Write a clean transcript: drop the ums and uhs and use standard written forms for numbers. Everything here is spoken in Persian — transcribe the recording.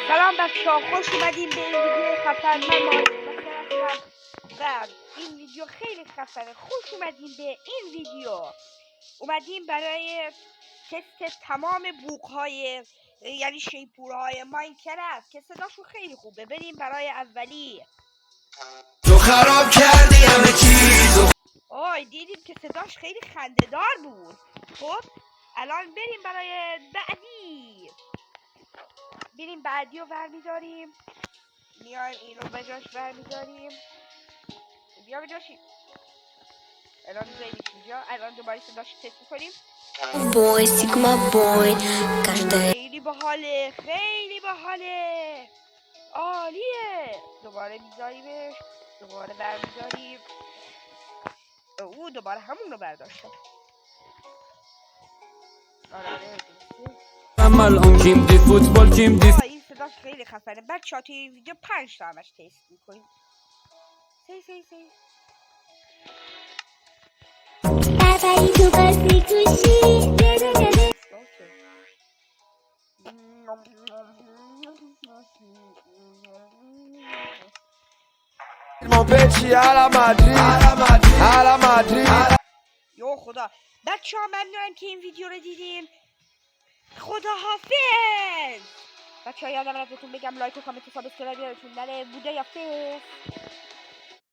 سلام بچه‌ها، خوش اومدین به این ویدیو خفن. من محمد هستم و این ویدیو خیلی خفنه. خوش اومدین به این ویدیو. اومدیم برای تست تمام بوق‌های یعنی شیپورهای ماینکرافت که صداشون خیلی خوبه. بریم برای اولی. تو خراب کردی همه چیزو. دیدیم که صداش خیلی خنده‌دار بود. خب الان بریم برای بعدی. بعدی رو برمیداریم، میایم اینو به جاش برمیداریم. بیا به جاشی. الان میذاریم اینجا. الان دوباره صداش تست میکنیم. Boy, Sigma Boy, każdej خیلی باحاله، خیلی باحاله، عالیه. دوباره میذاریمش، دوباره برمیداریم. دوباره همون رو برداشتم. عمل اون کیم دی فوتبال کیم دی. این صداش خیلی خفنه. بچه‌ها توی این ویدیو 5 تا همش تست میکنیم. سی Dawaj tu basni kusi. یو خدا. بچه ها ممنونم که این ویدیو رو دیدین. خدا حافظ. بچه ها یادم رفت بهتون بگم لایک و کامنت و سابسکرایب یادتون نره. بوده یا فیس.